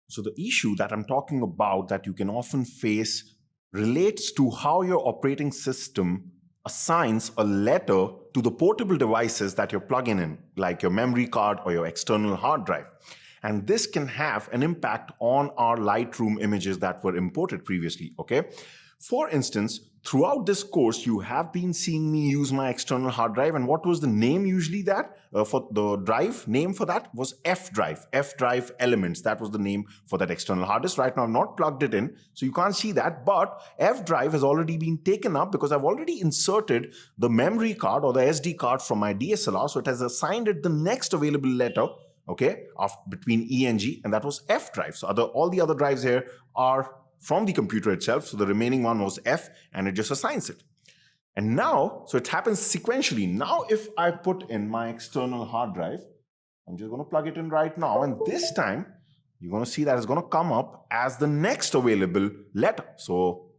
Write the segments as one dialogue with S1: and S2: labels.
S1: So the issue that I'm talking about that you can often face relates to how your operating system assigns a letter to the portable devices that you're plugging in, like your memory card or your external hard drive. And this can have an impact on our Lightroom images that were imported previously, okay? For instance, throughout this course, you have been seeing me use my external hard drive. And what was the name usually that for the drive name for that was F drive elements. That was the name for that external hard disk. Right now, I've not plugged it in, so you can't see that. But F drive has already been taken up because I've already inserted the memory card or the SD card from my DSLR. So it has assigned it the next available letter, okay, of between E and G, and that was F drive. So all the other drives here are from the computer itself. So the remaining one was F, and it just assigns it. And now, so it happens sequentially. Now, if I put in my external hard drive, I'm just going to plug it in right now. And this time, you're going to see that it's going to come up as the next available letter. So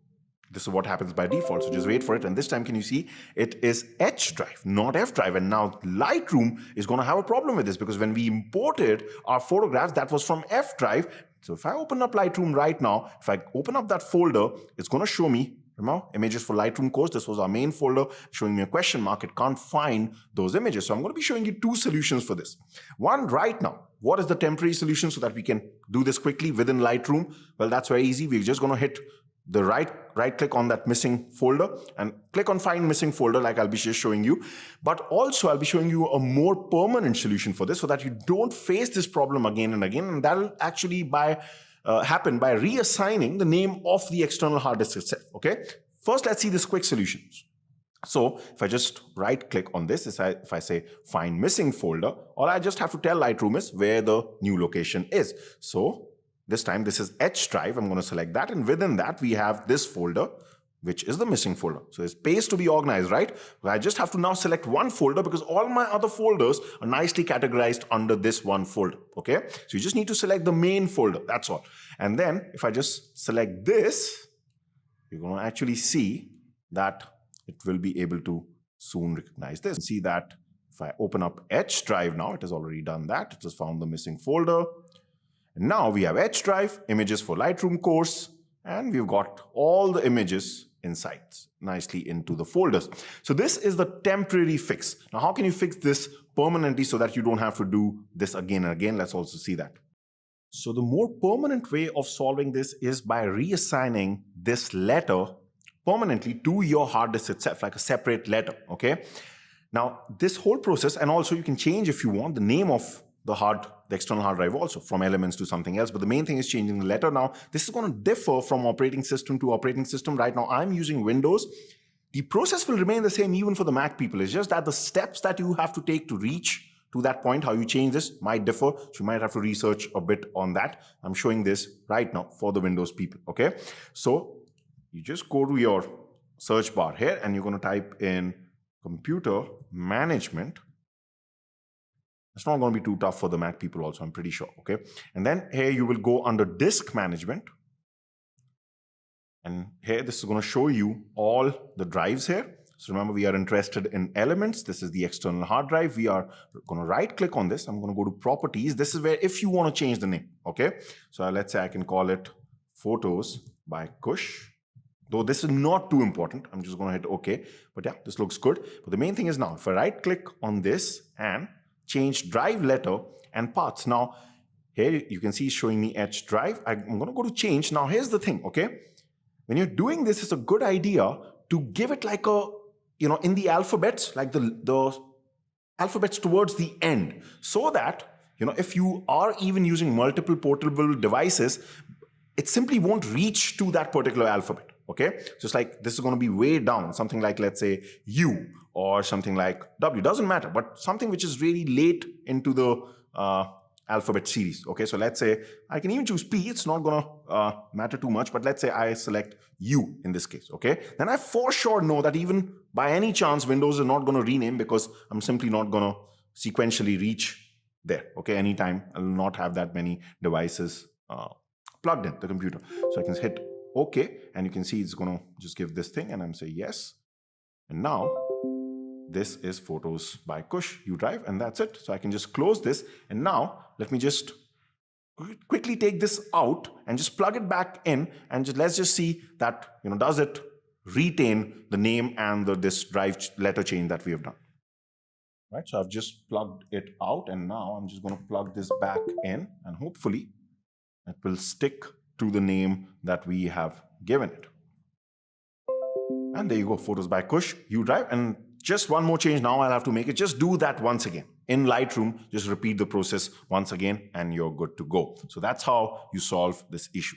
S1: this is what happens by default. So just wait for it. And this time, can you see it is H drive, not F drive. And now Lightroom is going to have a problem with this because when we imported our photographs, that was from F drive. So if I open up Lightroom right now, if I open up that folder, it's going to show me, remember, images for Lightroom course. This was our main folder showing me a question mark. It can't find those images. So I'm going to be showing you two solutions for this. One right now. What is the temporary solution so that we can do this quickly within Lightroom? Well, that's very easy. We're just going to hit the right click on that missing folder and click on find missing folder like I'll be just showing you. But also I'll be showing you a more permanent solution for this so that you don't face this problem again and again. And that'll actually happen by reassigning the name of the external hard disk itself. Okay. First, let's see this quick solution. So if I just right click on this, if I say find missing folder, all I just have to tell Lightroom is where the new location is. So this time, this is H drive. I'm going to select that. And within that, we have this folder, which is the missing folder. So it's space to be organized, right? I just have to now select one folder because all my other folders are nicely categorized under this one folder, okay? So you just need to select the main folder. That's all. And then if I just select this, you're going to actually see that it will be able to soon recognize this. See that if I open up H drive now, it has already done that. It has found the missing folder. And now we have H drive, images for Lightroom course, and we've got all the images inside nicely into the folders. So this is the temporary fix. Now, how can you fix this permanently so that you don't have to do this again and again? Let's also see that. So the more permanent way of solving this is by reassigning this letter permanently to your hard disk itself, like a separate letter, okay? Now, this whole process, and also you can change if you want the name of the external hard drive also from elements to something else. But the main thing is changing the letter. Now, this is going to differ from operating system to operating system. Right now, I'm using Windows. The process will remain the same even for the Mac people. It's just that the steps that you have to take to reach to that point, how you change this might differ. So you might have to research a bit on that. I'm showing this right now for the Windows people, okay? So you just go to your search bar here and you're going to type in computer management. It's not going to be too tough for the Mac people also, I'm pretty sure, okay? And then here you will go under disk management. And here this is going to show you all the drives here. So remember, we are interested in elements. This is the external hard drive. We are going to right click on this. I'm going to go to properties. This is where if you want to change the name, okay? So let's say I can call it photos by Kush. Though this is not too important. I'm just going to hit OK. But yeah, this looks good. But the main thing is now, if I right click on this and change drive letter and paths. Now, here you can see it's showing me H drive. I'm going to go to change. Now, here's the thing, okay? When you're doing this, it's a good idea to give it like a, in the alphabets, like the alphabets towards the end, so that, if you are even using multiple portable devices, it simply won't reach to that particular alphabet. Okay, just like this is going to be way down, something like, let's say, U or something like W, doesn't matter, but something which is really late into the alphabet series. Okay, so let's say I can even choose P, it's not going to matter too much, but let's say I select U in this case. Okay, then I for sure know that even by any chance, Windows is not going to rename because I'm simply not going to sequentially reach there. Okay, anytime I will not have that many devices plugged in the computer. So I can hit OK, and you can see it's going to just give this thing, and I'm saying yes. And now this is photos by Kush U drive, and that's it. So I can just close this. And now let me just quickly take this out and just plug it back in, and let's just see that, does it retain the name and this drive letter change that we have done. Right, so I've just plugged it out, and now I'm just going to plug this back in, and hopefully it will stick to the name that we have given it. And there you go, Photos by Kush, U Drive. And just one more change now I'll have to make it. Just do that once again. In Lightroom, just repeat the process once again and you're good to go. So that's how you solve this issue.